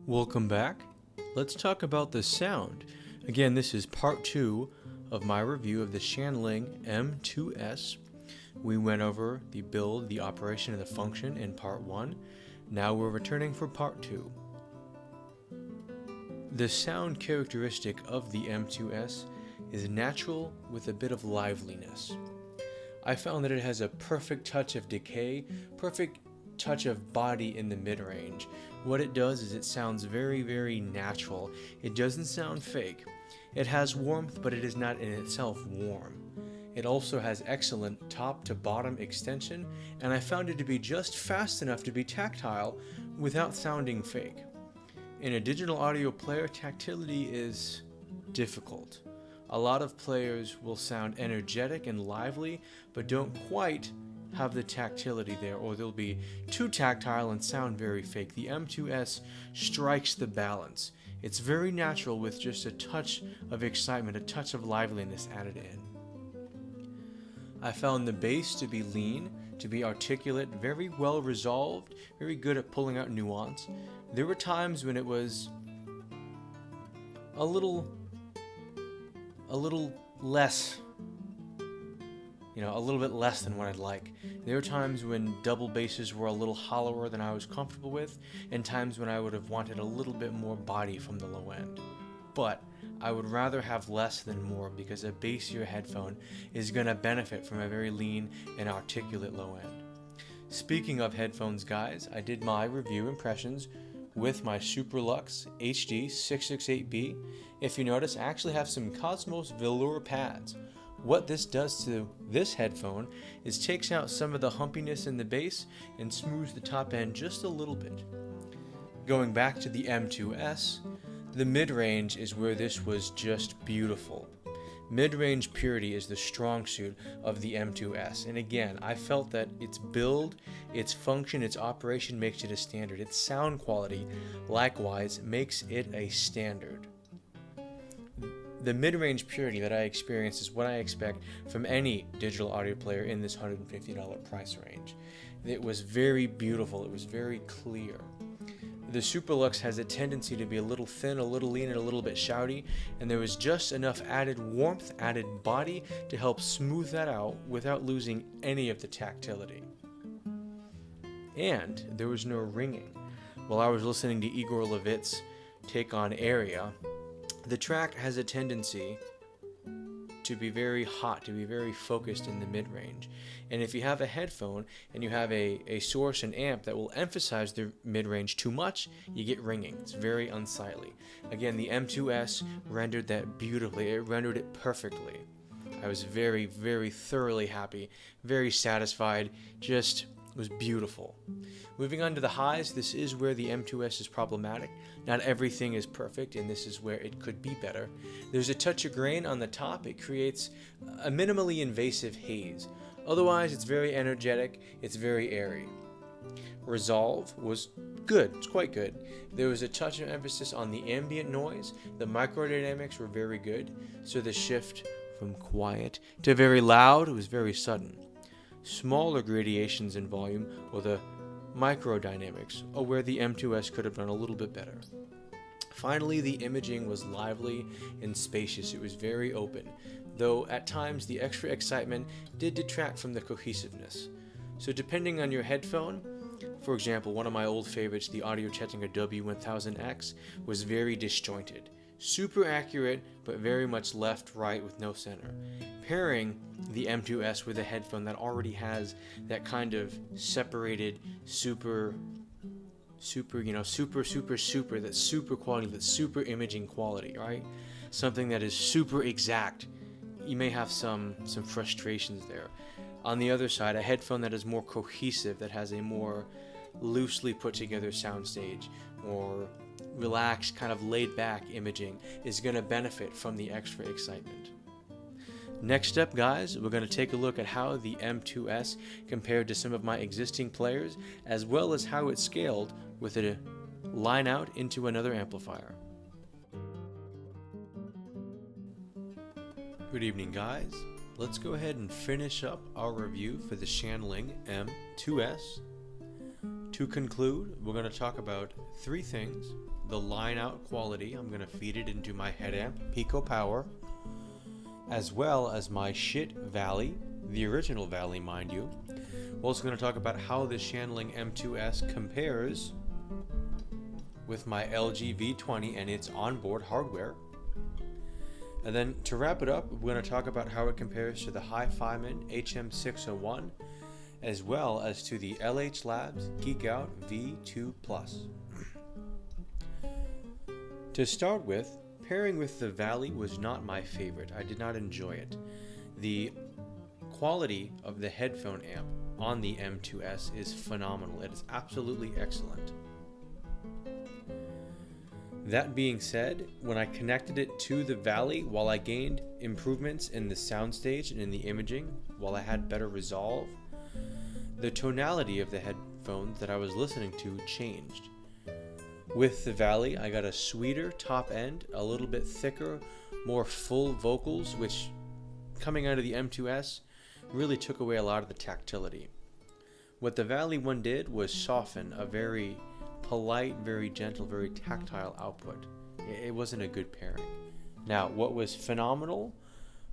Welcome back. Let's talk about the sound. Again, this is part 2 of my review of the Shanling M2s. We went over the build, the operation, and the function in part 1. Now we're returning for part 2. The sound characteristic of the M2s is natural with a bit of liveliness. I found that it has a perfect touch of decay, perfect touch of body in the mid-range. What it does is it sounds very, very natural. It doesn't sound fake. It has warmth, but it is not in itself warm. It also has excellent top to bottom extension, and I found it to be just fast enough to be tactile without sounding fake. In a digital audio player, tactility is difficult. A lot of players will sound energetic and lively, but don't quite have the tactility there, or they'll be too tactile and sound very fake. The M2s strikes the balance. It's very natural with just a touch of excitement, a touch of liveliness added in. I found the bass to be lean, to be articulate, very well resolved, very good at pulling out nuance. There were times when it was a little less, a little bit less than what I'd like. There were times when double basses were a little hollower than I was comfortable with, and times when I would have wanted a little bit more body from the low end. But I would rather have less than more, because a bassier headphone is going to benefit from a very lean and articulate low end. Speaking of headphones, guys, I did my review impressions with my Superlux HD 668B. If you notice, I actually have some Cosmos velour pads. What this does to this headphone is takes out some of the humpiness in the bass and smooths the top end just a little bit. Going back to the M2s, the mid-range is where this was just beautiful. Mid-range purity is the strong suit of the M2s, and again, I felt that its build, its function, its operation makes it a standard. Its sound quality, likewise, makes it a standard. The mid-range purity that I experienced is what I expect from any digital audio player in this $150 price range. It was very beautiful, it was very clear. The Superlux has a tendency to be a little thin, a little lean, and a little bit shouty, and there was just enough added warmth, added body to help smooth that out without losing any of the tactility. And there was no ringing. While I was listening to Igor Levit's take on Area, the track has a tendency to be very hot, to be very focused in the mid-range. And if you have a headphone and you have a source and amp that will emphasize the mid-range too much, you get ringing. It's very unsightly. Again, the M2s rendered that beautifully. It rendered it perfectly. I was very, very thoroughly happy, very satisfied. Just was beautiful. Moving on to the highs, this is where the M2s is problematic. Not everything is perfect, and this is where it could be better. There's a touch of grain on the top. It creates a minimally invasive haze. Otherwise, it's very energetic, it's very airy. Resolve was good, it's quite good. There was a touch of emphasis on the ambient noise. The microdynamics were very good, so the shift from quiet to very loud was very sudden. Smaller gradations in volume, or the microdynamics, are where the M2s could have done a little bit better. Finally, the imaging was lively and spacious. It was very open, though at times the extra excitement did detract from the cohesiveness. So depending on your headphone, for example, one of my old favorites, the Audio Technica W1000X, was very disjointed. Super accurate, but very much left, right, with no center. Pairing the M2s with a headphone that already has that kind of separated super, that super quality, that super imaging quality, right? Something that is super exact. You may have some frustrations there. On the other side, a headphone that is more cohesive, that has a more loosely put together soundstage, or relaxed, kind of laid back imaging, is going to benefit from the extra excitement. Next up, guys, we're going to take a look at how the M2s compared to some of my existing players, as well as how it scaled with a line out into another amplifier. Good evening, guys. Let's go ahead and finish up our review for the Shanling M2s. To conclude, we're going to talk about three things. The line out quality, I'm going to feed it into my head amp, Pico Power, as well as my shit Valley, the original Valley, mind you. We're also going to talk about how the Shanling M2s compares with my LG V20 and its onboard hardware. And then to wrap it up, we're going to talk about how it compares to the Hi-Fiman HM601, as well as to the LH Labs Geek Out V2 Plus. To start with, pairing with the Valley was not my favorite. I did not enjoy it. The quality of the headphone amp on the M2s is phenomenal. It is absolutely excellent. That being said, when I connected it to the Valley, while I gained improvements in the soundstage and in the imaging, while I had better resolve, the tonality of the headphones that I was listening to changed. With the Valley, I got a sweeter top end, a little bit thicker, more full vocals, which coming out of the M2s really took away a lot of the tactility. What the Valley one did was soften a very polite, very gentle, very tactile output. It wasn't a good pairing. Now, what was phenomenal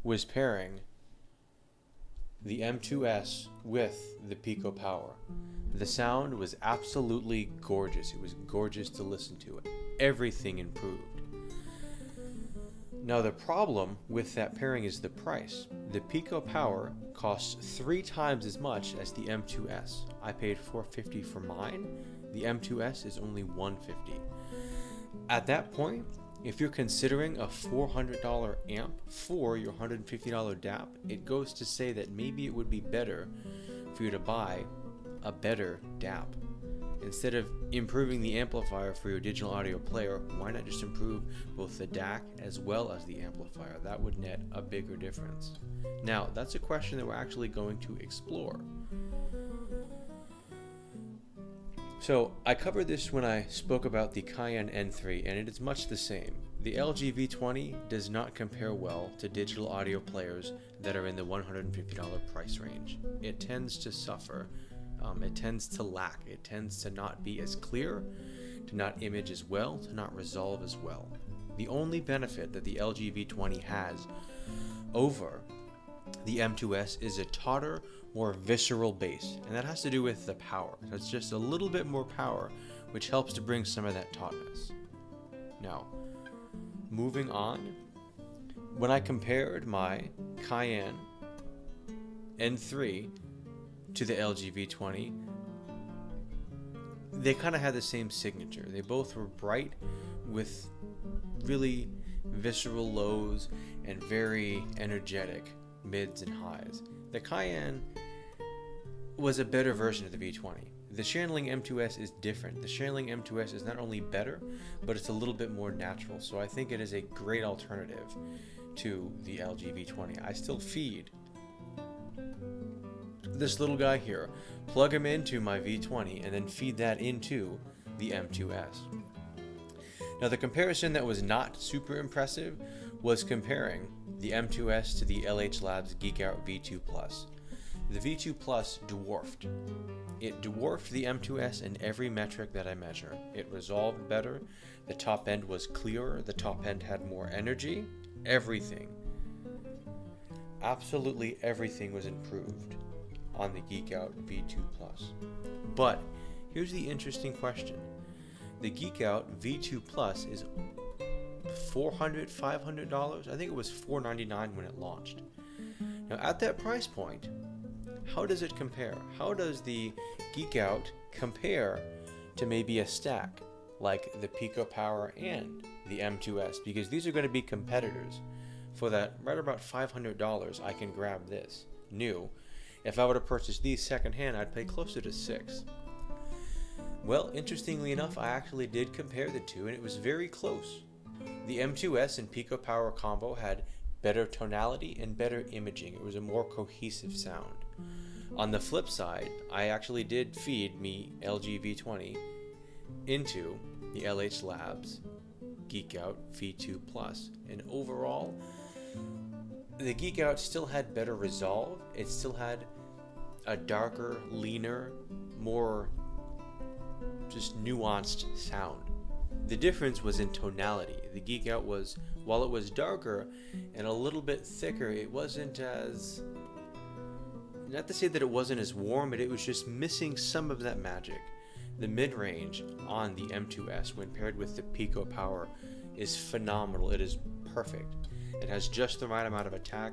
was pairing the M2s with the Pico Power. The sound was absolutely gorgeous. It was gorgeous to listen to. Everything improved. Now the problem with that pairing is the price. The Pico Power costs 3 times as much as the M2s. I paid $450 for mine. The M2s is only $150. At that point, if you're considering a $400 amp for your $150 DAP, it goes to say that maybe it would be better for you to buy a better DAP. Instead of improving the amplifier for your digital audio player, why not just improve both the DAC as well as the amplifier? That would net a bigger difference. Now, that's a question that we're actually going to explore. So I covered this when I spoke about the Cayenne N3, and it is much the same. The LG V20 does not compare well to digital audio players that are in the $150 price range. It tends to suffer. It tends to lack. It tends to not be as clear, to not image as well, to not resolve as well. The only benefit that the LG V20 has over the M2s is a tauter, more visceral bass, and that has to do with the power. So it's just a little bit more power, which helps to bring some of that tautness. Now, moving on, when I compared my Cayenne N3 to the LG V20, they kind of had the same signature. They both were bright with really visceral lows and very energetic mids and highs. The Cayenne was a better version of the V20. The Shanling M2s is different. The Shanling M2s is not only better, but it's a little bit more natural. So I think it is a great alternative to the LG V20. I still feed this little guy here, plug him into my V20, and then feed that into the M2s. Now the comparison that was not super impressive was comparing the M2s to the LH Labs Geek Out V2 Plus. The V2 Plus dwarfed. It dwarfed the M2s in every metric that I measure. It resolved better, the top end was clearer, the top end had more energy, everything. Absolutely everything was improved on the Geek Out V2 Plus. But here's the interesting question. The Geek Out V2 Plus is $400, $500? I think it was $499 when it launched. Now at that price point, how does it compare? How does the Geek Out compare to maybe a stack like the Pico Power and the M2s? Because these are going to be competitors. For that right about $500, I can grab this new. If I were to purchase these secondhand, I'd pay closer to $600. Well, interestingly enough, I actually did compare the two, and it was very close. The M2s and Pico Power combo had better tonality and better imaging. It was a more cohesive sound. On the flip side, I actually did feed me LG V20 into the LH Labs Geek Out V2 Plus, and overall, the Geek Out still had better resolve. It still had a darker, leaner, more just nuanced sound. The difference was in tonality. The Geek Out was, while it was darker and a little bit thicker, it wasn't as, not to say that it wasn't as warm, but it was just missing some of that magic. The mid-range on the M2s when paired with the Pico power is phenomenal. It is perfect. It has just the right amount of attack,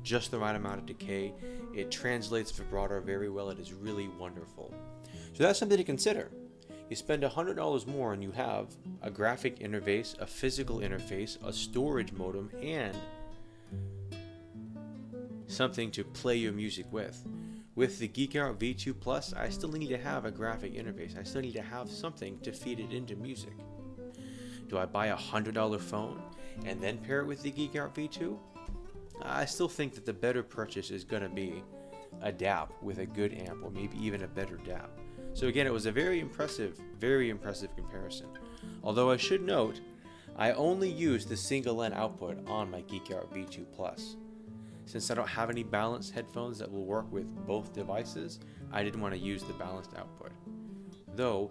just the right amount of decay. It translates vibrato very well. It is really wonderful. So that's something to consider. You spend $100 more and you have a graphic interface, a physical interface, a storage modem, and something to play your music with. With the Geek Out V2 Plus, I still need to have a graphic interface. I still need to have something to feed it into music. Do I buy a $100 phone and then pair it with the Geek Out V2? I still think that the better purchase is going to be a DAP with a good amp, or maybe even a better DAP. So again, it was a very impressive comparison. Although I should note, I only use the single N output on my Geek Out V2 Plus. Since I don't have any balanced headphones that will work with both devices, I didn't want to use the balanced output. Though,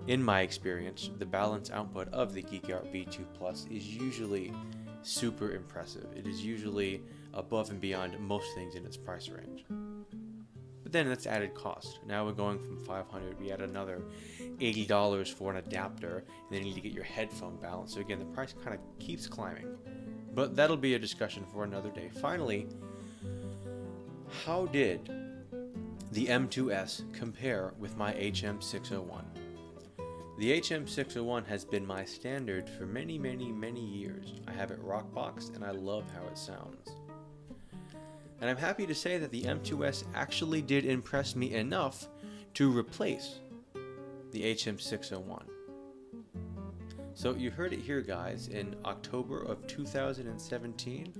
in my experience, the balanced output of the Geek Out V2 Plus is usually super impressive. It is usually above and beyond most things in its price range. But then that's added cost. Now we're going from $500, we add another $80 for an adapter, and then you need to get your headphone balanced. So again, the price kind of keeps climbing. But that'll be a discussion for another day. Finally, how did the M2s compare with my HM601? The HM601 has been my standard for many years. I have it rockboxed and I love how it sounds. And I'm happy to say that the M2s actually did impress me enough to replace the HM601. So you heard it here, guys. In October of 2017,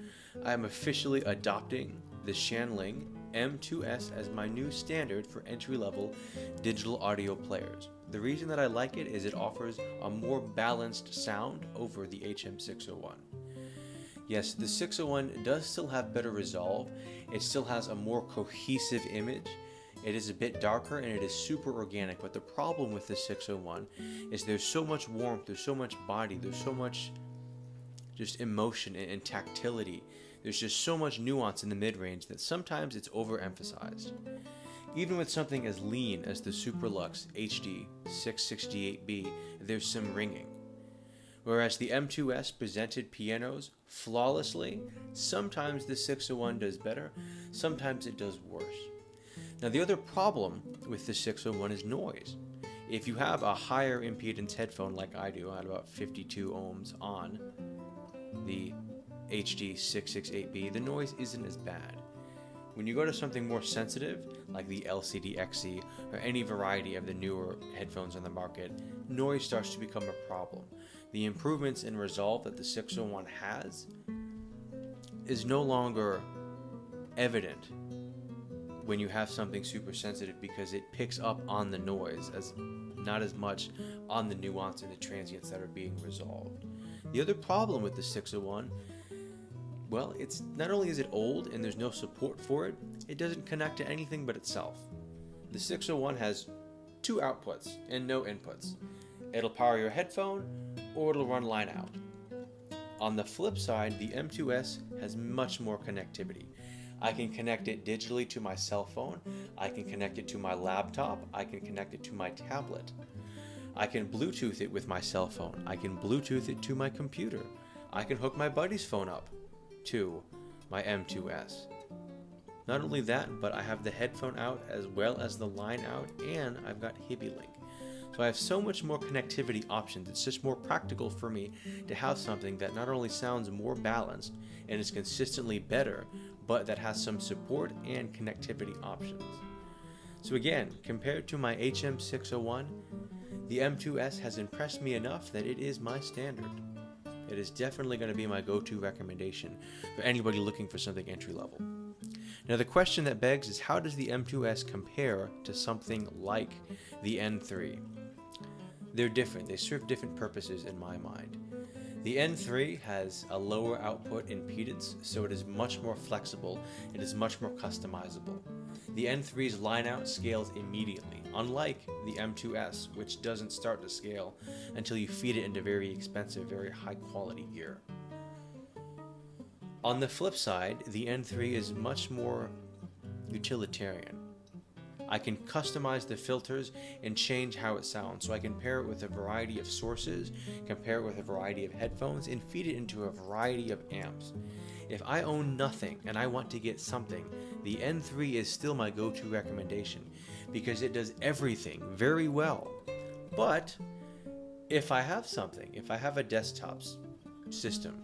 I'm officially adopting the Shanling M2s as my new standard for entry-level digital audio players. The reason that I like it is it offers a more balanced sound over the HM601. Yes, the 601 does still have better resolve. It still has a more cohesive image. It is a bit darker and it is super organic, but the problem with the 601 is there's so much warmth, there's so much body, there's so much just emotion and tactility. There's just so much nuance in the mid-range that sometimes it's overemphasized. Even with something as lean as the Superlux HD 668B, there's some ringing. Whereas the M2s presented pianos flawlessly, sometimes the 601 does better, sometimes it does worse. Now the other problem with the 601 is noise. If you have a higher impedance headphone like I do, at about 52 ohms on the HD 668B, the noise isn't as bad. When you go to something more sensitive, like the LCD XC or any variety of the newer headphones on the market, noise starts to become a problem. The improvements in resolve that the 601 has is no longer evident when you have something super sensitive because it picks up on the noise, as not as much on the nuance and the transients that are being resolved. The other problem with the 601, well, it's not only is it old and there's no support for it, it doesn't connect to anything but itself. The 601 has two outputs and no inputs. It'll power your headphone or it'll run line out. On the flip side, the M2s has much more connectivity. I can connect it digitally to my cell phone, I can connect it to my laptop, I can connect it to my tablet. I can Bluetooth it with my cell phone, I can Bluetooth it to my computer, I can hook my buddy's phone up to my M2s. Not only that, but I have the headphone out as well as the line out, and I've got HibiLink. So I have so much more connectivity options. It's just more practical for me to have something that not only sounds more balanced and is consistently better, but that has some support and connectivity options. So again, compared to my HM601, the M2s has impressed me enough that it is my standard. It is definitely going to be my go-to recommendation for anybody looking for something entry-level. Now the question that begs is, how does the M2s compare to something like the N3? They're different. They serve different purposes in my mind. The N3 has a lower output impedance, so it is much more flexible. It is much more customizable. The N3's line out scales immediately. unlike the M2s, which doesn't start to scale until you feed it into very expensive, very high quality gear. On the flip side, the N3 is much more utilitarian. I can customize the filters and change how it sounds, so I can pair it with a variety of sources, compare it with a variety of headphones, and feed it into a variety of amps. If I own nothing and I want to get something, the N3 is still my go-to recommendation because it does everything very well. But if I have something, if I have a desktop system,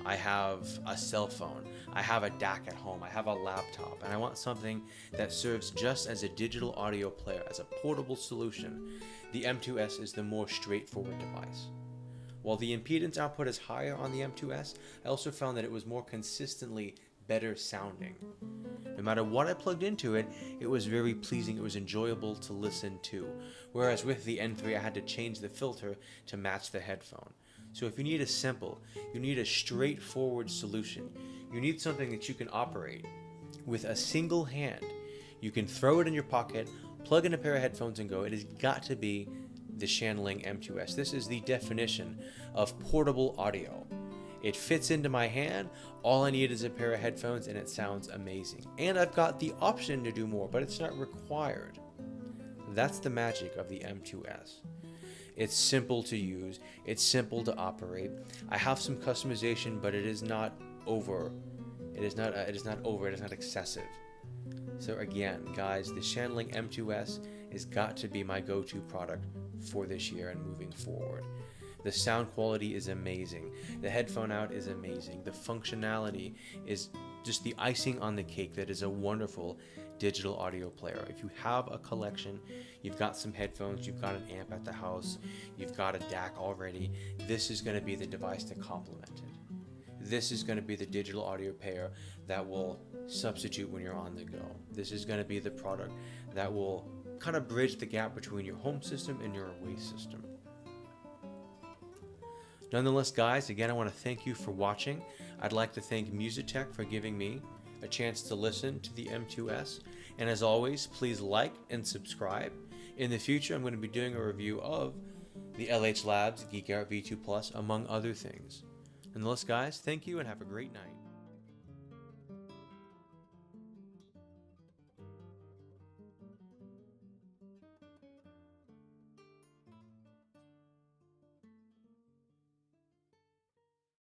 I have a cell phone, I have a DAC at home, I have a laptop, and I want something that serves just as a digital audio player, as a portable solution, the M2s is the more straightforward device. While the impedance output is higher on the M2s, I also found that it was more consistently better sounding. No matter what I plugged into it, it was very pleasing, it was enjoyable to listen to. Whereas with the N3, I had to change the filter to match the headphone. So if you need a simple, you need a straightforward solution, you need something that you can operate with a single hand. You can throw it in your pocket, plug in a pair of headphones and go. It has got to be the Shanling M2s. This is the definition of portable audio. It fits into my hand, all I need is a pair of headphones and it sounds amazing. And I've got the option to do more, but it's not required. That's the magic of the M2s. It's simple to use, it's simple to operate. I have some customization, but it is not over. It is not excessive. So again, guys, the Shanling M2s has got to be my go-to product for this year and moving forward. The sound quality is amazing. The headphone out is amazing. The functionality is just the icing on the cake. That is a wonderful digital audio player. If you have a collection, you've got some headphones, you've got an amp at the house, you've got a DAC already, this is going to be the device to complement it. This is going to be the digital audio player that will substitute when you're on the go. This is going to be the product that will kind of bridge the gap between your home system and your away system. Nonetheless, guys, again, I want to thank you for watching. I'd like to thank Musitech for giving me a chance to listen to the M2s. And as always, please like and subscribe. In the future, I'm going to be doing a review of the LH Labs Geek Out V2 Plus, among other things. Nonetheless, guys, thank you and have a great night.